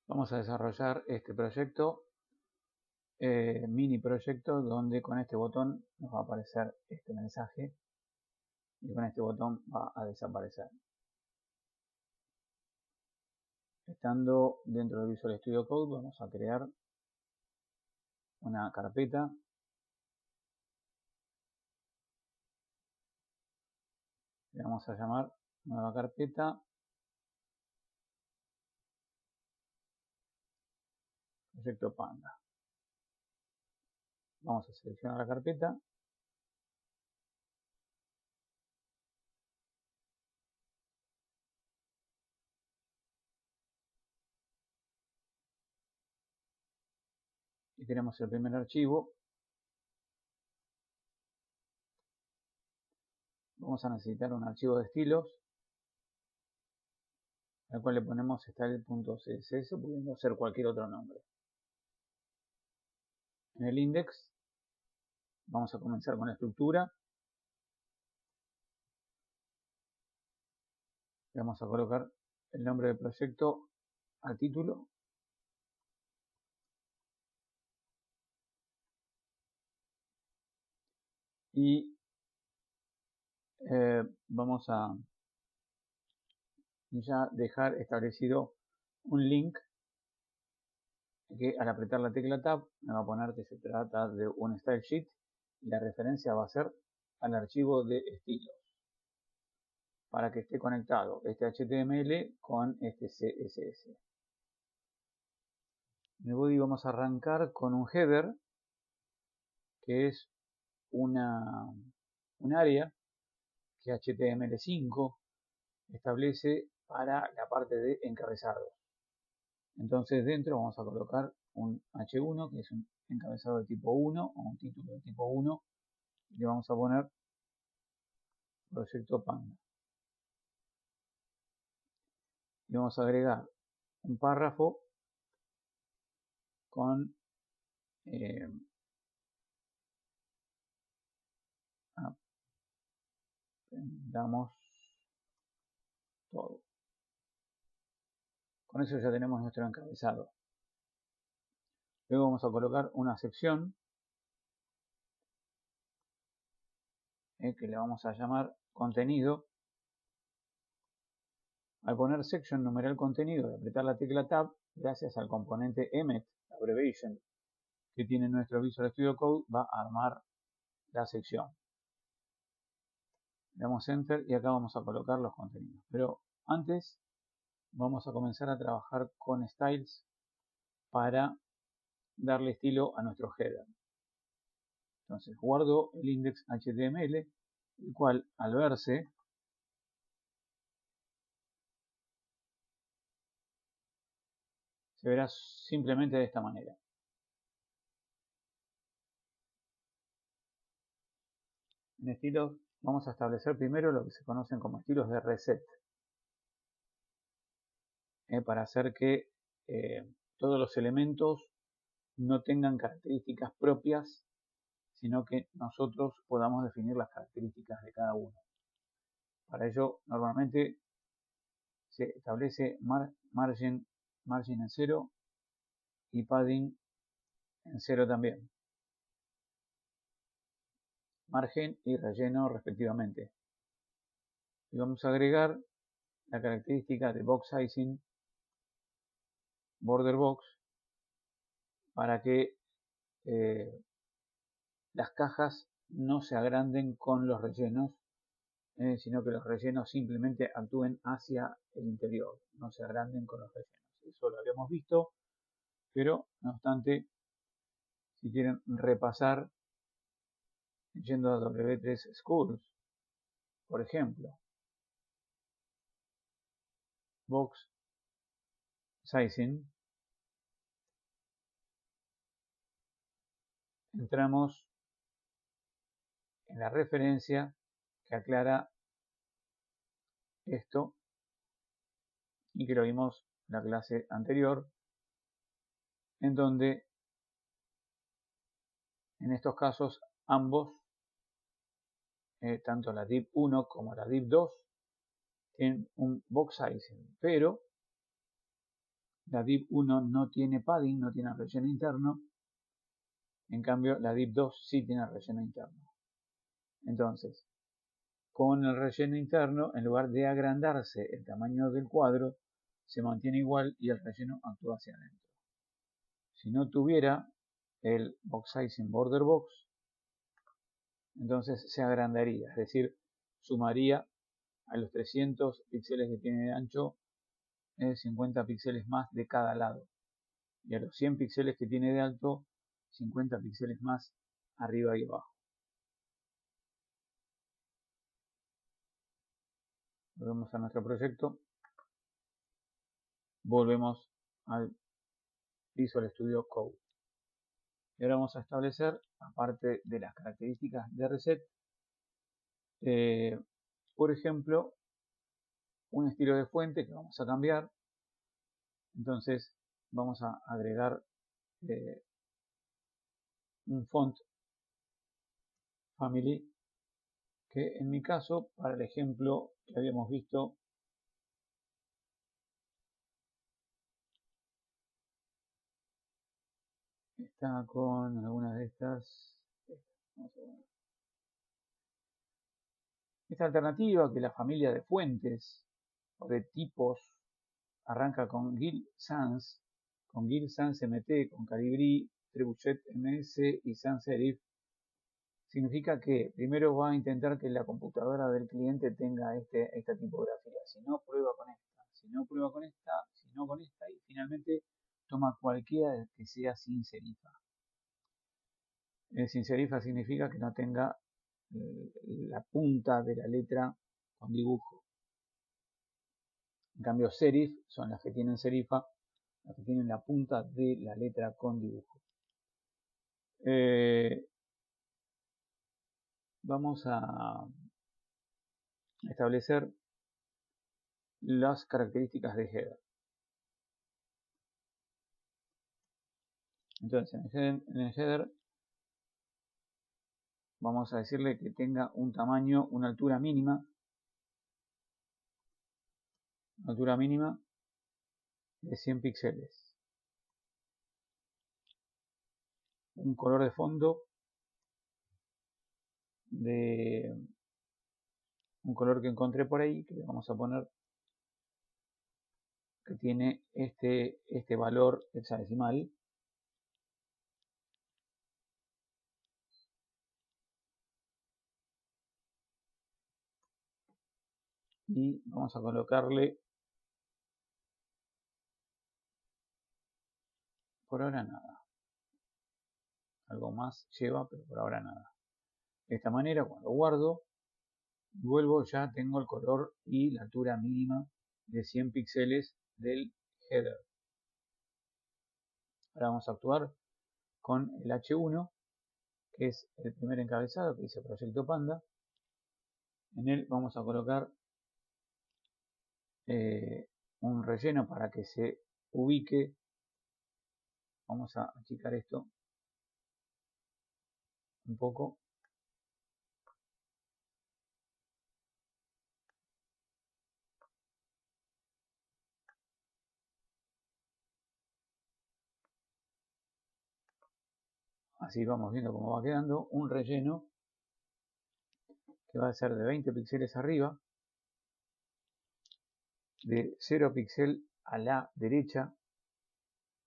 Vamos a desarrollar este proyecto, mini proyecto, donde con este botón nos va a aparecer este mensaje y con este botón va a desaparecer. Estando dentro de Visual Studio Code, vamos a crear una carpeta. Le vamos a llamar nueva carpeta, proyecto Panda. Vamos a seleccionar la carpeta. Y tenemos el primer archivo. Vamos a necesitar un archivo de estilos, al cual le ponemos style.css, pudiendo ser cualquier otro nombre. En el index vamos a comenzar con la estructura. Le vamos a colocar el nombre del proyecto al título. Y vamos a ya dejar establecido un link que al apretar la tecla Tab me va a poner que se trata de un style sheet y la referencia va a ser al archivo de estilos para que esté conectado este HTML con este CSS. En el body vamos a arrancar con un header que es un área que HTML5 establece para la parte de encabezado. Entonces dentro vamos a colocar un H1 que es un encabezado de tipo 1 o un título de tipo 1 y le vamos a poner proyecto Panda. Y vamos a agregar un párrafo con damos todo. Con eso ya tenemos nuestro encabezado. Luego vamos a colocar una sección que le vamos a llamar contenido. Al poner section numeral contenido y apretar la tecla Tab, gracias al componente emet, abbreviation, que tiene nuestro Visual Studio Code, va a armar la sección. Le damos Enter y acá vamos a colocar los contenidos. Pero antes vamos a comenzar a trabajar con styles para darle estilo a nuestro header. Entonces guardo el index HTML, el cual al verse se verá simplemente de esta manera. En estilos vamos a establecer primero lo que se conocen como estilos de reset, para hacer que todos los elementos no tengan características propias, sino que nosotros podamos definir las características de cada uno. Para ello normalmente se establece margin en 0 y padding en 0 también. Margen y relleno respectivamente. Y vamos a agregar la característica de box sizing border box para que las cajas no se agranden con los rellenos, sino que los rellenos simplemente actúen hacia el interior, no se agranden con los rellenos. Eso lo habíamos visto, pero no obstante, si quieren repasar yendo a W3 Schools, por ejemplo, box sizing, entramos en la referencia que aclara esto y que lo vimos en la clase anterior, en donde en estos casos ambos, tanto la div 1 como la div 2, tienen un box sizing, pero La div 1 no tiene padding, no tiene relleno interno. En cambio, la div 2 sí tiene relleno interno. Entonces, con el relleno interno, en lugar de agrandarse el tamaño del cuadro, se mantiene igual y el relleno actúa hacia adentro. Si no tuviera el box sizing border box, entonces se agrandaría, es decir, sumaría a los 300 píxeles que tiene de ancho 50 píxeles más de cada lado, y a los 100 píxeles que tiene de alto 50 píxeles más arriba y abajo. Volvemos a nuestro proyecto, volvemos al Visual Studio Code. Y ahora vamos a establecer, aparte de las características de reset, por ejemplo, un estilo de fuente que vamos a cambiar. Entonces vamos a agregar un font family que en mi caso, para el ejemplo que habíamos visto, está con algunas de estas. Vamos a ver. Esta alternativa, que la familia de fuentes o de tipos arranca con Gil Sans, MT, con Calibri, Trebuchet MS y Sans Serif, significa que primero va a intentar que la computadora del cliente tenga esta tipografía. Si no, prueba con esta. Si no, prueba con esta. Si no, con esta. Y finalmente toma cualquiera que sea sin serifa. Sin serifa significa que no tenga la punta de la letra con dibujo. En cambio, serif son las que tienen serifa, las que tienen la punta de la letra con dibujo. Vamos a establecer las características de header. Entonces, en el header vamos a decirle que tenga un tamaño, una altura mínima de 100 píxeles. Un color de fondo de un color que encontré por ahí, que le vamos a poner, que tiene este valor hexadecimal. Y vamos a colocarle, por ahora nada. Algo más lleva, pero por ahora nada. De esta manera, cuando guardo, vuelvo, ya tengo el color y la altura mínima de 100 píxeles del header. Ahora vamos a actuar con el H1, que es el primer encabezado que dice Proyecto Panda. En él vamos a colocar un relleno para que se ubique. Vamos a achicar esto un poco. Así vamos viendo cómo va quedando. Un relleno que va a ser de 20 píxeles arriba, de 0 píxel a la derecha,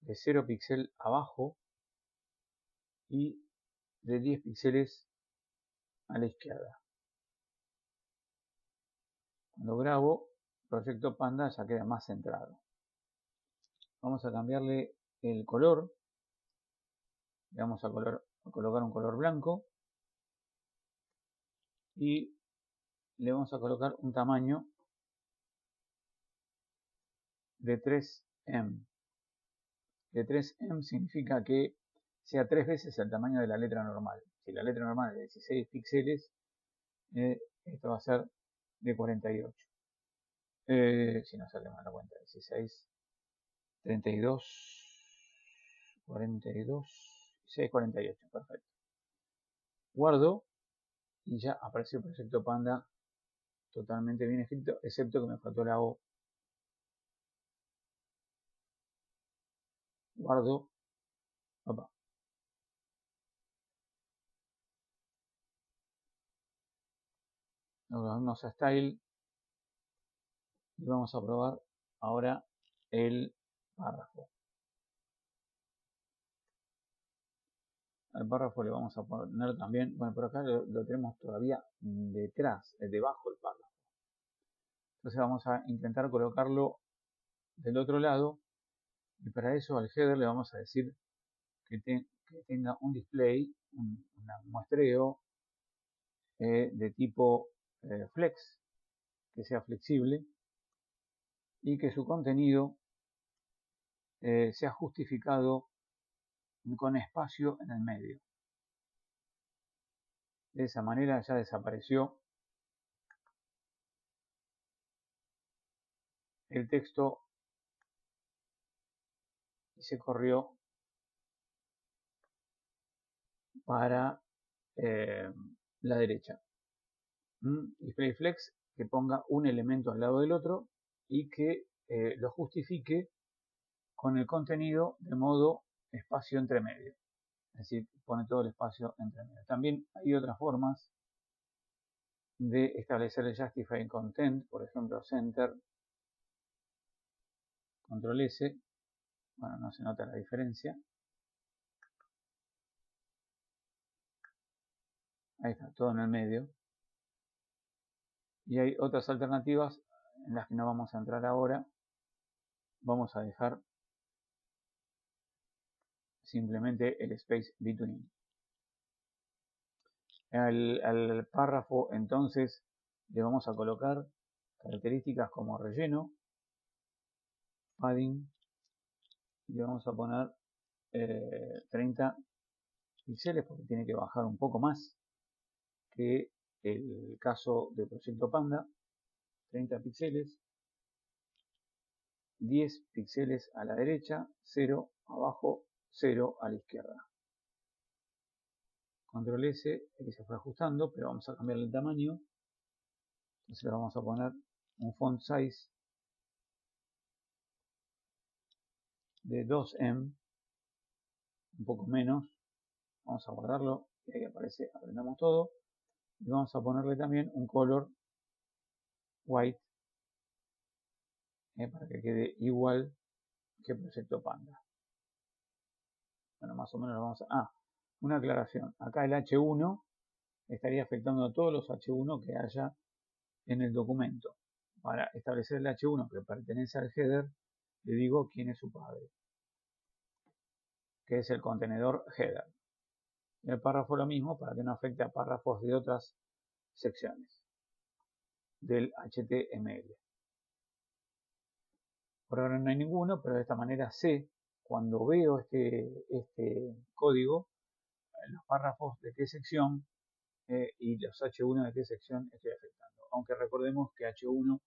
de 0 píxel abajo y de 10 píxeles a la izquierda. Cuando grabo Proyecto Panda ya queda más centrado. Vamos a cambiarle el color. Le vamos a colocar un color blanco y le vamos a colocar un tamaño de 3M. De 3M significa que sea 3 veces el tamaño de la letra normal. Si la letra normal es de 16 píxeles, esto va a ser de 48. Si no sale mal la cuenta, 16, 32, 42, 6, 48, perfecto. Guardo y ya apareció el Proyecto Panda totalmente bien escrito, excepto que me faltó la O. guardo, opa, nos vamos a Style y vamos a probar ahora el párrafo. Al párrafo le vamos a poner también, bueno, por acá lo tenemos todavía detrás, debajo del párrafo. Entonces vamos a intentar colocarlo del otro lado y para eso al header le vamos a decir que tenga un display, un muestreo de tipo flex, que sea flexible y que su contenido sea justificado con espacio en el medio. De esa manera ya desapareció el texto y se corrió para la derecha. Display flex, que ponga un elemento al lado del otro y que lo justifique con el contenido de modo espacio entre medio. Es decir, pone todo el espacio entre medio. También hay otras formas de establecer el Justify Content, por ejemplo, Center, Control S. Bueno, no se nota la diferencia. Ahí está, todo en el medio. Y hay otras alternativas en las que no vamos a entrar ahora. Vamos a dejar simplemente el space between. Al párrafo entonces le vamos a colocar características como relleno, padding, y le vamos a poner 30 píxeles porque tiene que bajar un poco más que el caso del proyecto Panda. 30 píxeles, 10 píxeles a la derecha, 0 abajo, 0 a la izquierda. Control S, aquí se fue ajustando, pero vamos a cambiarle el tamaño. Entonces le vamos a poner un font size de 2M, un poco menos. Vamos a guardarlo y ahí aparece, aprendamos todo. Y vamos a ponerle también un color white para que quede igual que Proyecto Panda. Bueno, más o menos lo vamos a... una aclaración. Acá el H1 estaría afectando a todos los H1 que haya en el documento. Para establecer el H1 que pertenece al header, le digo quién es su padre, que es el contenedor header. El párrafo lo mismo para que no afecte a párrafos de otras secciones del HTML. Por ahora no hay ninguno, pero de esta manera sé, cuando veo este código, los párrafos de qué sección y los H1 de qué sección estoy afectando. Aunque recordemos que H1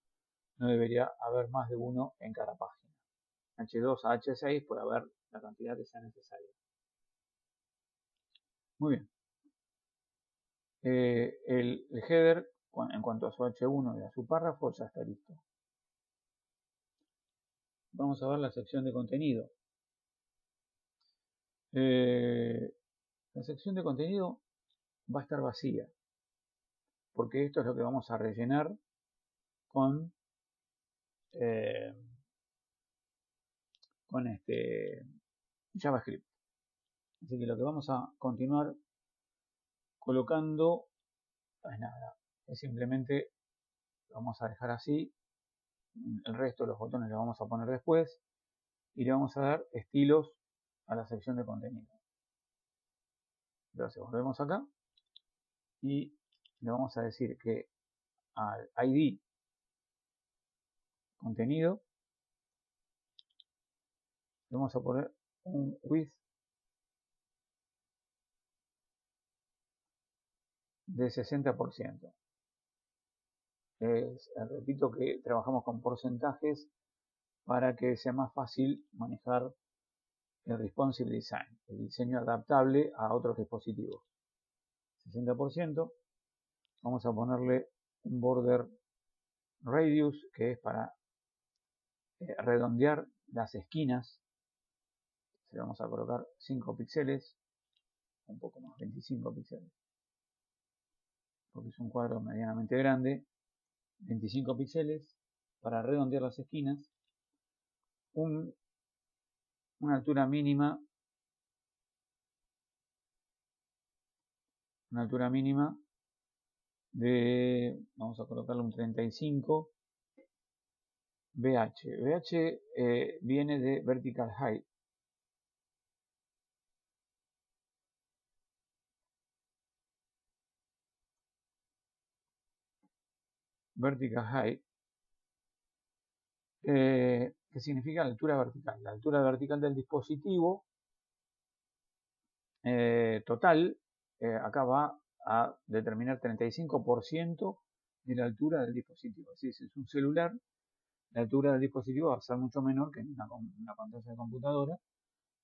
no debería haber más de uno en cada página. H2 a H6 puede haber la cantidad que sea necesaria. Muy bien. El header, en cuanto a su H1 y a su párrafo, ya está listo. Vamos a ver la sección de contenido. La sección de contenido va a estar vacía, porque esto es lo que vamos a rellenar con JavaScript. Así que lo que vamos a continuar colocando es nada, es simplemente lo vamos a dejar así, el resto de los botones los vamos a poner después y le vamos a dar estilos a la sección de contenido. Entonces volvemos acá y le vamos a decir que al ID contenido le vamos a poner un width de 60%. Repito que trabajamos con porcentajes para que sea más fácil manejar el responsive design, el diseño adaptable a otros dispositivos. 60%. Vamos a ponerle un border radius, que es para redondear las esquinas, le vamos a colocar 5 píxeles, un poco más, 25 píxeles, porque es un cuadro medianamente grande, 25 píxeles para redondear las esquinas, una altura mínima, de, vamos a colocarle un 35 VH. VH viene de Vertical Height. Vertical Height, que significa la altura vertical. La altura vertical del dispositivo total, acá va a determinar 35% de la altura del dispositivo. Si es un celular, la altura del dispositivo va a ser mucho menor que en una pantalla de computadora.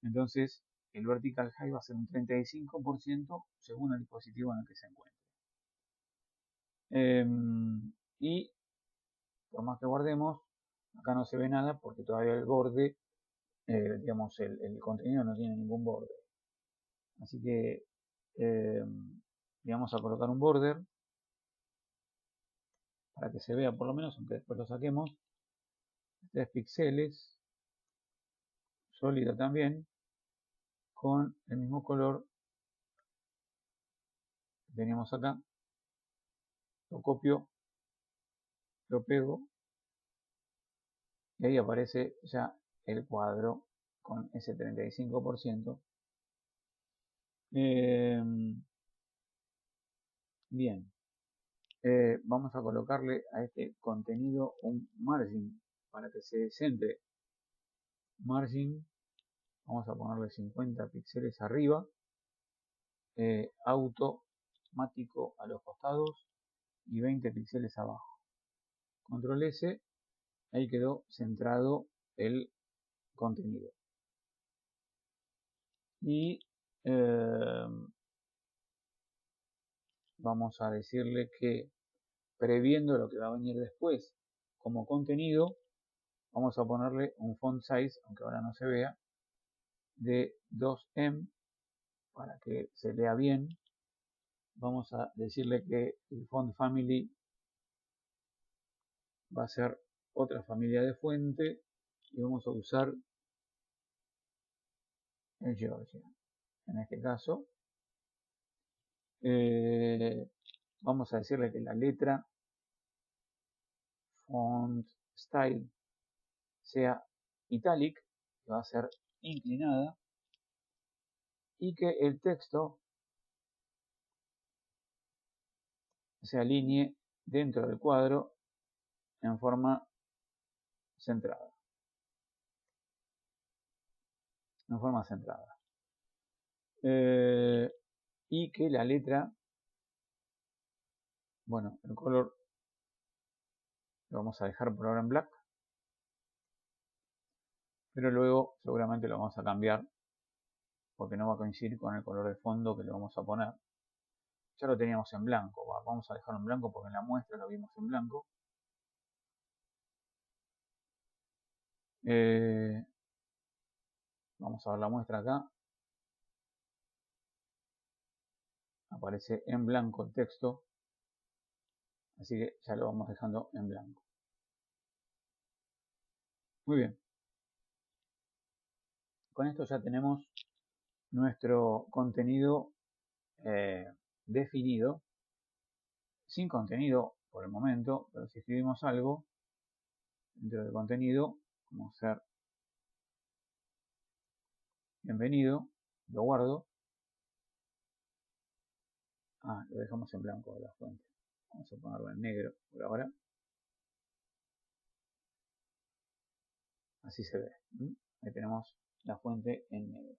Entonces, el vertical height va a ser un 35% según el dispositivo en el que se encuentre. Y por más que guardemos, acá no se ve nada porque todavía el borde, digamos, el contenido no tiene ningún borde. Así que le vamos a colocar un border para que se vea por lo menos, aunque después lo saquemos. 3 píxeles, sólido también, con el mismo color que teníamos acá. Lo copio, lo pego y ahí aparece ya el cuadro con ese 35%. Bien, vamos a colocarle a este contenido un margin para que se centre. Margin, vamos a ponerle 50 píxeles arriba, automático a los costados y 20 píxeles abajo. Control S, ahí quedó centrado el contenido. Y vamos a decirle que previendo lo que va a venir después como contenido, vamos a ponerle un font size, aunque ahora no se vea, de 2M para que se lea bien. Vamos a decirle que el font family va a ser otra familia de fuente y vamos a usar el Georgia. En este caso, vamos a decirle que la letra font style sea italic, que va a ser inclinada, y que el texto se alinee dentro del cuadro en forma centrada. Y que la letra, bueno, el color lo vamos a dejar por ahora en black, pero luego seguramente lo vamos a cambiar porque no va a coincidir con el color de fondo que le vamos a poner. Ya lo teníamos en blanco, vamos a dejarlo en blanco porque en la muestra lo vimos en blanco. Vamos a ver la muestra acá. Aparece en blanco el texto, así que ya lo vamos dejando en blanco. Muy bien. Con esto ya tenemos nuestro contenido definido, sin contenido por el momento, pero si escribimos algo dentro del contenido, como ser bienvenido, lo guardo. Lo dejamos en blanco de la fuente. Vamos a ponerlo en negro por ahora. Así se ve. Ahí tenemos la fuente en negro.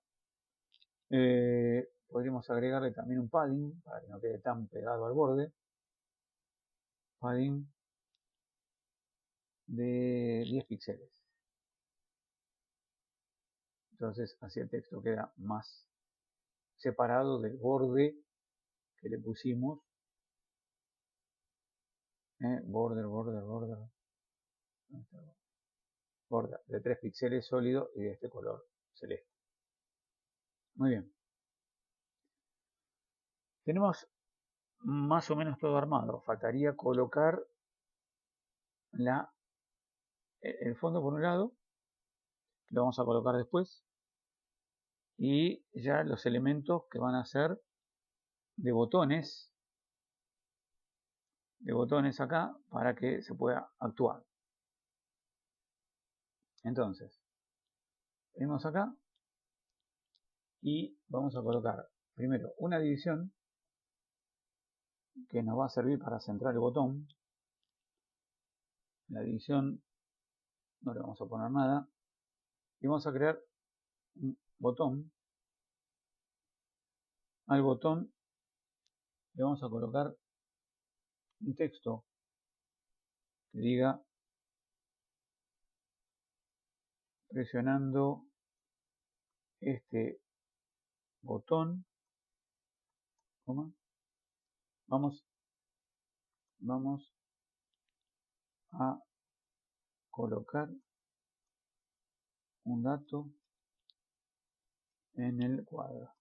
Podríamos agregarle también un padding para que no quede tan pegado al borde. Padding de 10 píxeles. Entonces así el texto queda más separado del borde que le pusimos. Border de 3 píxeles sólido y de este color celeste. Muy bien. Tenemos más o menos todo armado. Faltaría colocar el fondo por un lado, lo vamos a colocar después, y ya los elementos que van a ser de botones acá para que se pueda actuar. Entonces, venimos acá y vamos a colocar primero una división que nos va a servir para centrar el botón. La división no le vamos a poner nada y vamos a crear un botón. Al botón le vamos a colocar un texto que diga presionando este botón, vamos a colocar un dato en el cuadro.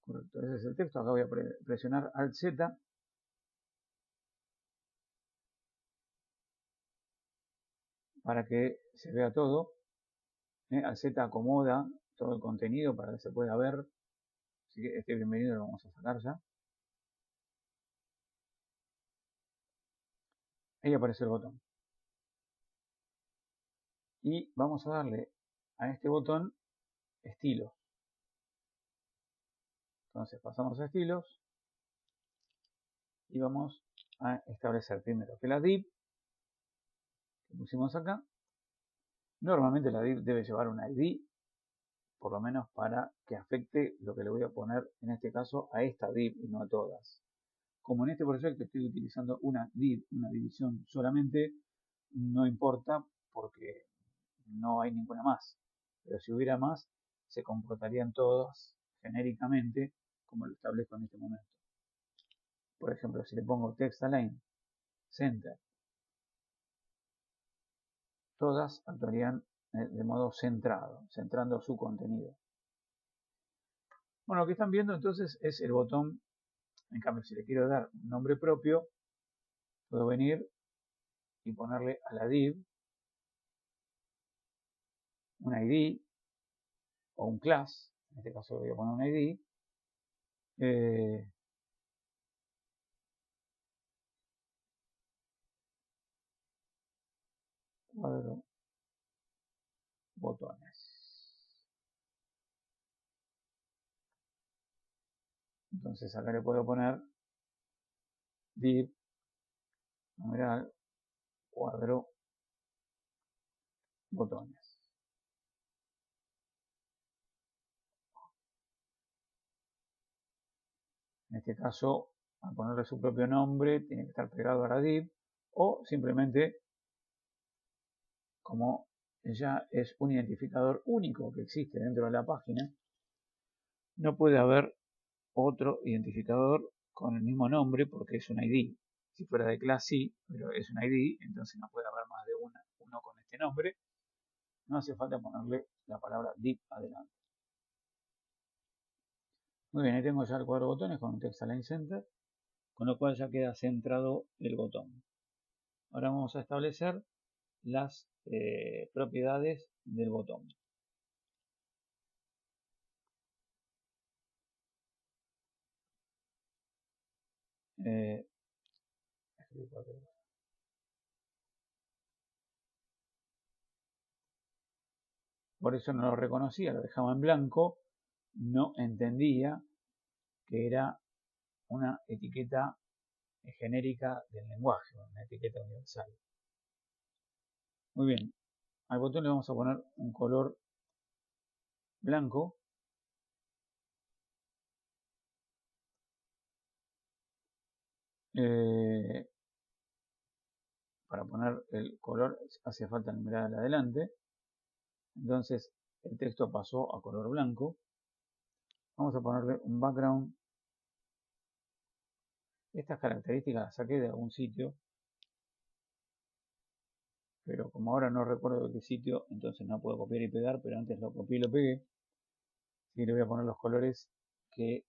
Correcto, ese es el texto. Acá voy a presionar Alt Z para que se vea todo. Alt Z acomoda todo el contenido para que se pueda ver. Así que este bienvenido lo vamos a sacar ya. Ahí aparece el botón. Y vamos a darle a este botón estilos. Entonces pasamos a estilos y vamos a establecer primero que la div que pusimos acá, normalmente la div debe llevar un ID, por lo menos para que afecte lo que le voy a poner en este caso a esta div y no a todas. Como en este proyecto estoy utilizando una div, una división solamente, no importa porque no hay ninguna más. Pero si hubiera más, se comportarían todas genéricamente como lo establezco en este momento. Por ejemplo, si le pongo text align center, todas actuarían de modo centrado, centrando su contenido. Bueno, lo que están viendo entonces es el botón. En cambio, si le quiero dar un nombre propio, puedo venir y ponerle a la div un ID o un class. En este caso le voy a poner un ID. Cuadro botones. Entonces acá le puedo poner div numeral cuadro botones. En este caso, al ponerle su propio nombre, tiene que estar pegado a la div, o simplemente, como ya es un identificador único que existe dentro de la página, no puede haber otro identificador con el mismo nombre porque es un ID. Si fuera de clase sí, pero es un ID, entonces no puede haber más de uno con este nombre. No hace falta ponerle la palabra div adelante. Muy bien, ahí tengo ya el cuadro de botones con un text align center, con lo cual ya queda centrado el botón. Ahora vamos a establecer las propiedades del botón. Por eso no lo reconocía, lo dejaba en blanco, no entendía que era una etiqueta genérica del lenguaje, una etiqueta universal. Muy bien, al botón le vamos a poner un color blanco. Para poner el color hace falta numerar adelante. Entonces el texto pasó a color blanco. Vamos a ponerle un background. Estas características las saqué de algún sitio, pero como ahora no recuerdo de qué sitio, entonces no puedo copiar y pegar, pero antes lo copié y lo pegué. Y le voy a poner los colores que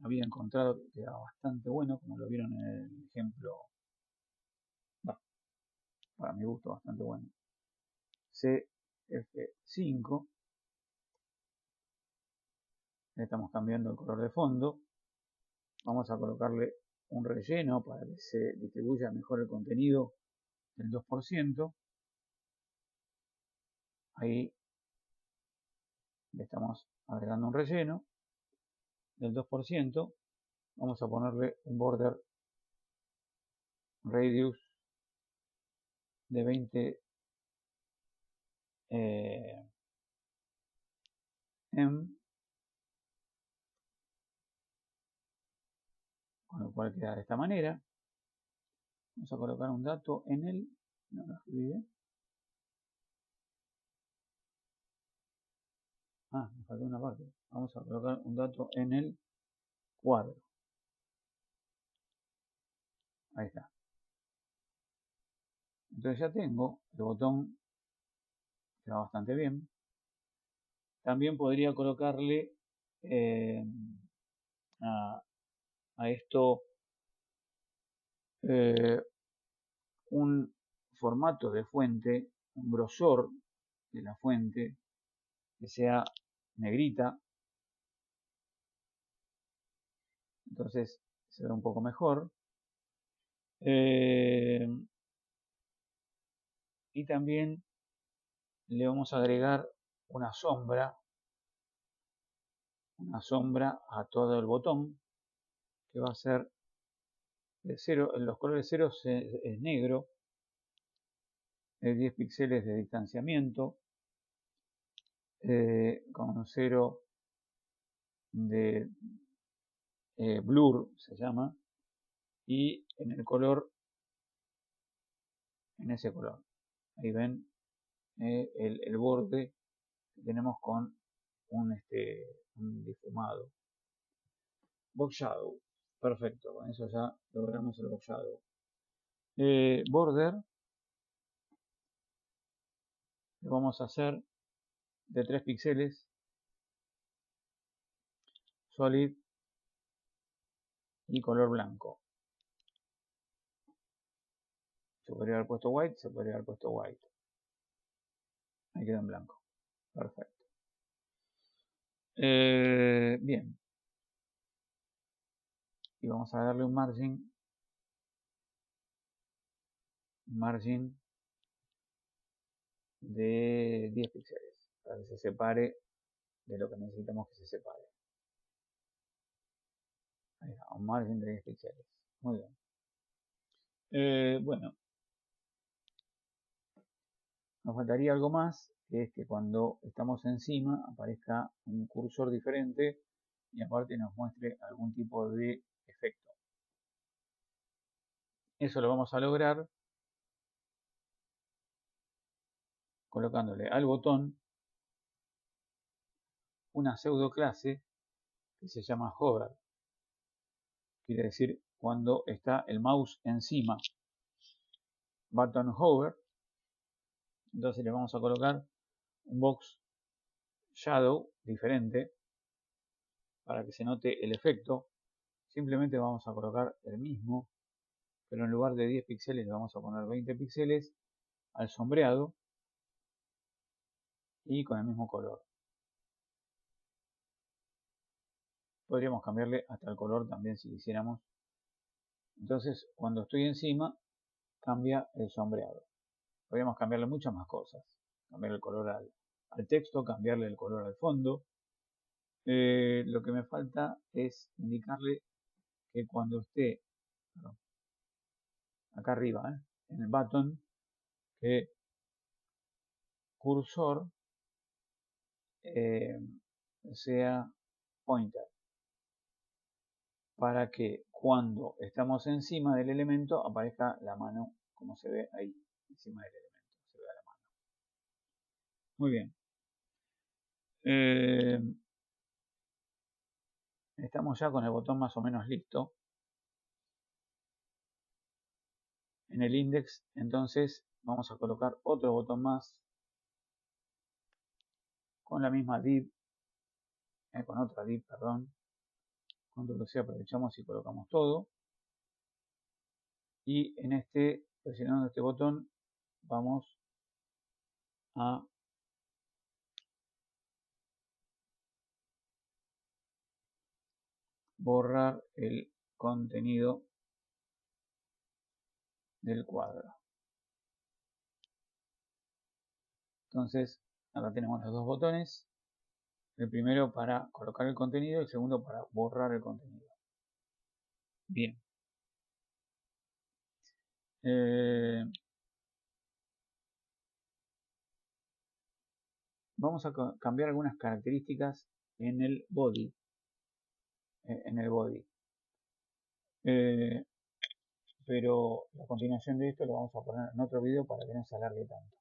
había encontrado que quedaba bastante bueno, como lo vieron en el ejemplo, para mi gusto bastante bueno. CF5, le estamos cambiando el color de fondo. Vamos a colocarle un relleno para que se distribuya mejor el contenido del 2%. Ahí le estamos agregando un relleno del 2%. Vamos a ponerle un border radius de 20 M, con lo cual queda de esta manera. Vamos a colocar un dato en el, no lo escribí, me faltó una parte. Vamos a colocar un dato en el cuadro. Ahí está. Entonces ya tengo el botón que va bastante bien. También podría colocarle a esto un formato de fuente, un grosor de la fuente que sea negrita. Entonces se ve un poco mejor. Y también le vamos a agregar una sombra a todo el botón, que va a ser de 0, en los colores 0 es negro, de 10 píxeles de distanciamiento, con 0 de blur se llama, y en el color, en ese color, ahí ven el borde que tenemos con un difumado. Box Shadow, perfecto, con eso ya logramos el Box Shadow. Border lo vamos a hacer de 3 píxeles, solid y color blanco. Se podría haber puesto white, se podría haber puesto white. Ahí quedó en blanco. Perfecto. Bien. Y vamos a darle un margin de 10 píxeles para que se separe de lo que necesitamos que se separe. Ahí está, un margen de 10 píxeles. Muy bien. Bueno, nos faltaría algo más, que es que cuando estamos encima aparezca un cursor diferente y aparte nos muestre algún tipo de efecto. Eso lo vamos a lograr colocándole al botón una pseudo clase que se llama hover. Quiere decir cuando está el mouse encima. Button hover. Entonces le vamos a colocar un box shadow diferente para que se note el efecto. Simplemente vamos a colocar el mismo, pero en lugar de 10 píxeles le vamos a poner 20 píxeles al sombreado y con el mismo color. Podríamos cambiarle hasta el color también si quisiéramos. Entonces cuando estoy encima cambia el sombreado. Podríamos cambiarle muchas más cosas. Cambiar el color al texto, cambiarle el color al fondo. Lo que me falta es indicarle que cuando esté acá arriba, en el button, que cursor sea pointer, para que cuando estamos encima del elemento aparezca la mano como se ve ahí encima del elemento, se vea la mano. Muy bien. Estamos ya con el botón más o menos listo. En el index entonces vamos a colocar otro botón más con la misma div con otra div, perdón. Control C, aprovechamos y colocamos todo. Y en presionando este botón, vamos a borrar el contenido del cuadro. Entonces, acá tenemos los dos botones. El primero para colocar el contenido y el segundo para borrar el contenido. Bien. Vamos a cambiar algunas características en el body. Pero la continuación de esto lo vamos a poner en otro video para que no se alargue tanto.